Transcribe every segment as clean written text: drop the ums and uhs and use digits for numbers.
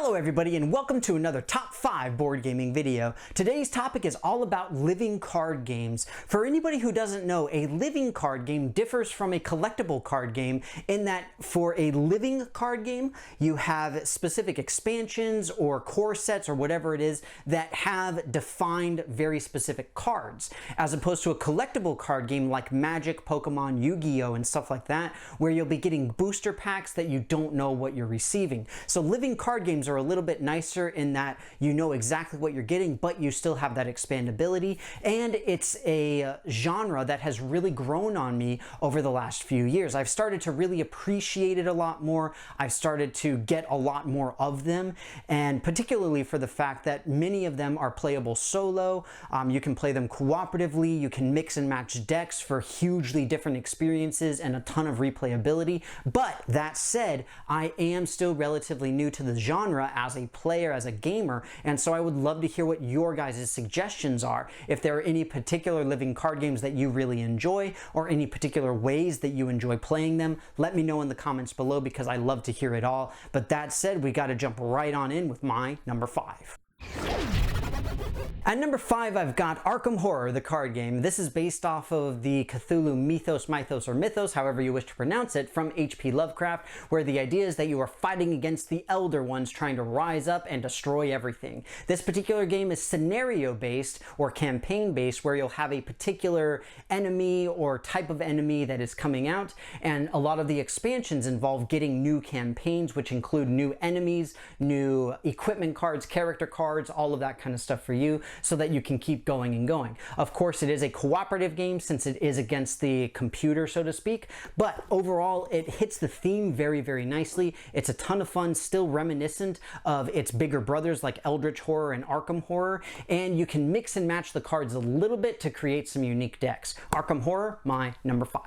Hello everybody and welcome to another top 5 board gaming video. Today's topic is all about living card games. For anybody who doesn't know, a living card game differs from a collectible card game in that for a living card game, you have specific expansions or core sets or whatever it is that have defined very specific cards, as opposed to a collectible card game like Magic, Pokemon, Yu-Gi-Oh! And stuff like that, where you'll be getting booster packs that you don't know what you're receiving. So living card games are a little bit nicer in that you know exactly what you're getting, but you still have that expandability, and it's a genre that has really grown on me over the last few years. I've started to really appreciate it a lot more. I've started to get a lot more of them, and particularly for the fact that many of them are playable solo. You can play them cooperatively, you can mix and match decks for hugely different experiences and a ton of replayability. But that said, I am still relatively new to the genre as a player, as a gamer, and so I would love to hear what your guys' suggestions are. If there are any particular living card games that you really enjoy, or any particular ways that you enjoy playing them, let me know in the comments below because I love to hear it all. But that said, we got to jump right on in with my number 5. At number 5, I've got Arkham Horror, the card game. This is based off of the Cthulhu mythos, or mythos, however you wish to pronounce it, from H.P. Lovecraft, where the idea is that you are fighting against the Elder Ones trying to rise up and destroy everything. This particular game is scenario-based or campaign-based, where you'll have a particular enemy or type of enemy that is coming out, and a lot of the expansions involve getting new campaigns, which include new enemies, new equipment cards, character cards, all of that kind of stuff for you, so that you can keep going and going. Of course, it is a cooperative game since it is against the computer, so to speak, but overall it hits the theme very, very nicely. It's a ton of fun, still reminiscent of its bigger brothers like Eldritch Horror and Arkham Horror, and you can mix and match the cards a little bit to create some unique decks. Arkham Horror, my number 5.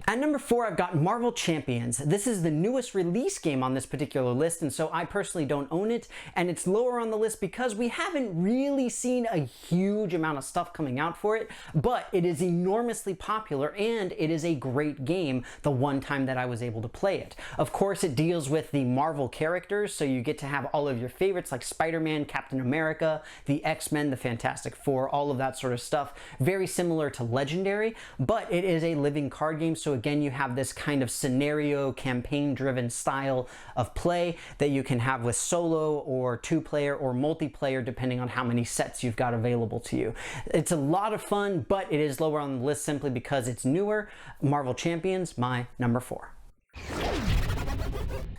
At number 4, I've got Marvel Champions. This is the newest release game on this particular list, and so I personally don't own it, and it's lower on the list because we haven't really seen a huge amount of stuff coming out for it, but it is enormously popular, and it is a great game the one time that I was able to play it. Of course, it deals with the Marvel characters, so you get to have all of your favorites like Spider-Man, Captain America, the X-Men, the Fantastic Four, all of that sort of stuff. Very similar to Legendary, but it is a living card game, so again, you have this kind of scenario campaign-driven style of play that you can have with solo or 2-player or multiplayer, depending on how many sets you've got available to you. It's a lot of fun, but it is lower on the list simply because it's newer. Marvel Champions, my number 4.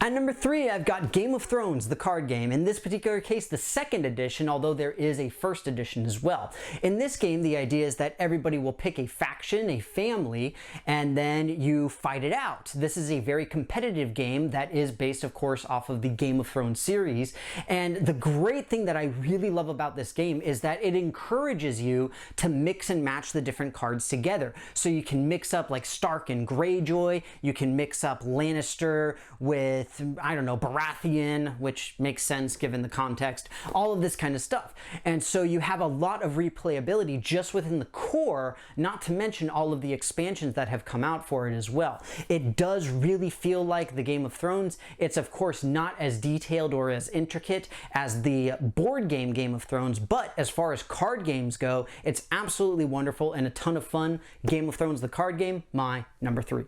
At number 3, I've got Game of Thrones, the card game. In this particular case, the 2nd edition, although there is a 1st edition as well. In this game, the idea is that everybody will pick a faction, a family, and then you fight it out. This is a very competitive game that is based, of course, off of the Game of Thrones series. And the great thing that I really love about this game is that it encourages you to mix and match the different cards together. So you can mix up like Stark and Greyjoy, you can mix up Lannister with, I don't know, Baratheon, which makes sense given the context, all of this kind of stuff. And so you have a lot of replayability just within the core, not to mention all of the expansions that have come out for it as well. It does really feel like the Game of Thrones. It's of course not as detailed or as intricate as the board game Game of Thrones, but as far as card games go, it's absolutely wonderful and a ton of fun. Game of Thrones, the card game, my number 3.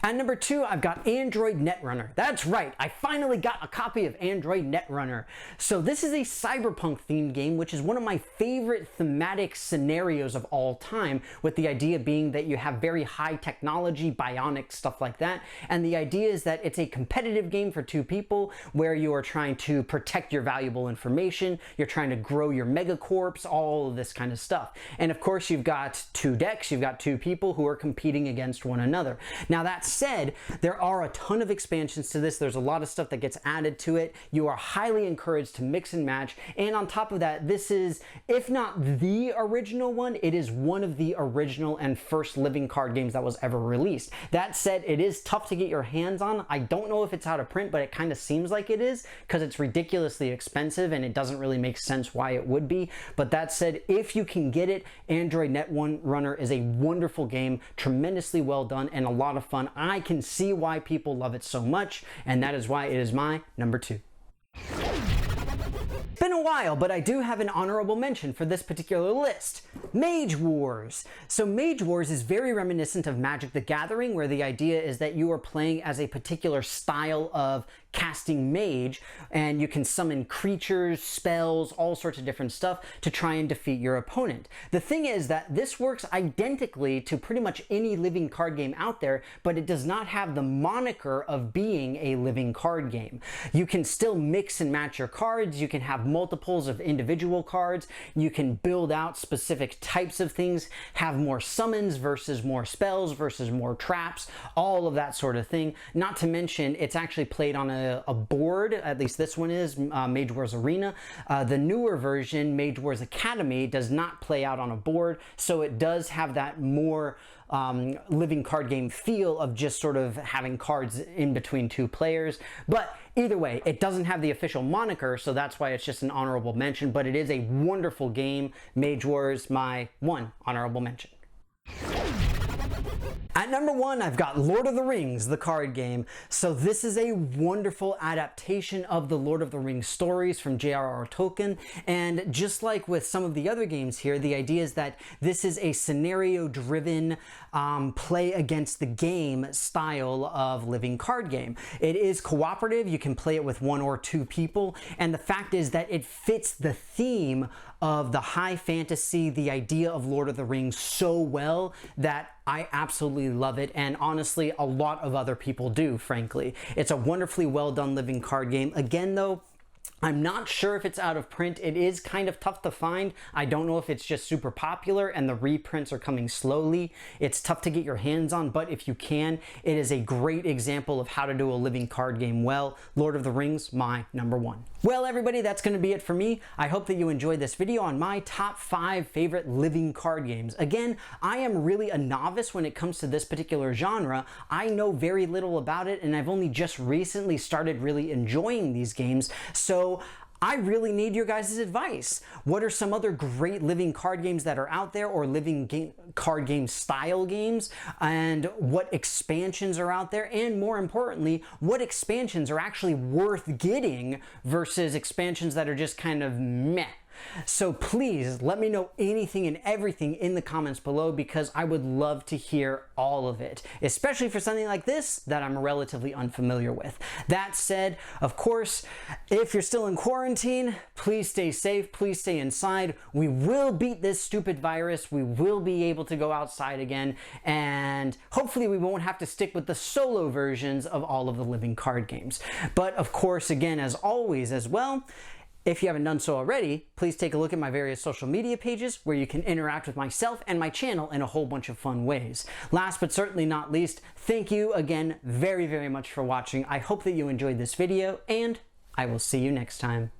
At number 2, I've got Android Netrunner. That's right, I finally got a copy of Android Netrunner. So this is a cyberpunk themed game, which is one of my favorite thematic scenarios of all time, with the idea being that you have very high technology, bionic stuff like that. And the idea is that it's a competitive game for 2 people where you are trying to protect your valuable information, you're trying to grow your megacorps, all of this kind of stuff. And of course, you've got 2 decks, you've got 2 people who are competing against one another. Now that's said, there are a ton of expansions to this. There's a lot of stuff that gets added to it. You are highly encouraged to mix and match. And on top of that, this is, if not the original one, it is one of the original and first living card games that was ever released. That said, it is tough to get your hands on. I don't know if it's out of print, but it kind of seems like it is because it's ridiculously expensive and it doesn't really make sense why it would be. But that said, if you can get it, Android Netrunner is a wonderful game, tremendously well done, and a lot of fun. I can see why people love it so much, and that is why it is my number 2. Been a while, but I do have an honorable mention for this particular list. Mage Wars. So Mage Wars is very reminiscent of Magic the Gathering, where the idea is that you are playing as a particular style of casting mage, and you can summon creatures, spells, all sorts of different stuff to try and defeat your opponent. The thing is that this works identically to pretty much any living card game out there, but it does not have the moniker of being a living card game. You can still mix and match your cards, you can have multiples of individual cards, you can build out specific types of things, have more summons versus more spells versus more traps, all of that sort of thing. Not to mention, it's actually played on a board, at least this one is, Mage Wars Arena. The newer version, Mage Wars Academy, does not play out on a board, so it does have that more living card game feel of just sort of having cards in between two players. But either way, it doesn't have the official moniker, so that's why it's just an honorable mention, but it is a wonderful game. Mage Wars, my 1 honorable mention. At number 1, I've got Lord of the Rings, the card game. So this is a wonderful adaptation of the Lord of the Rings stories from J.R.R. Tolkien. And just like with some of the other games here, the idea is that this is a scenario-driven play against the game style of living card game. It is cooperative. You can play it with 1 or 2 people. And the fact is that it fits the theme of the high fantasy, the idea of Lord of the Rings so well that I absolutely love it, and honestly, a lot of other people do, frankly. It's a wonderfully well done living card game. Again, though, I'm not sure if it's out of print. It is kind of tough to find. I don't know if it's just super popular and the reprints are coming slowly. It's tough to get your hands on, but if you can, it is a great example of how to do a living card game well. Lord of the Rings, my number 1. Well, everybody, that's going to be it for me. I hope that you enjoyed this video on my top 5 favorite living card games. Again, I am really a novice when it comes to this particular genre. I know very little about it, and I've only just recently started really enjoying these games. So I really need your guys' advice. What are some other great living card games that are out there, or living card game style games? And what expansions are out there? And more importantly, what expansions are actually worth getting versus expansions that are just kind of meh? So please let me know anything and everything in the comments below, because I would love to hear all of it, especially for something like this that I'm relatively unfamiliar with. That said, of course, if you're still in quarantine, please stay safe, please stay inside. We will beat this stupid virus. We will be able to go outside again, and hopefully we won't have to stick with the solo versions of all of the living card games. But of course, again, as always as well, if you haven't done so already, please take a look at my various social media pages where you can interact with myself and my channel in a whole bunch of fun ways. Last but certainly not least, thank you again very, very much for watching. I hope that you enjoyed this video, and I will see you next time.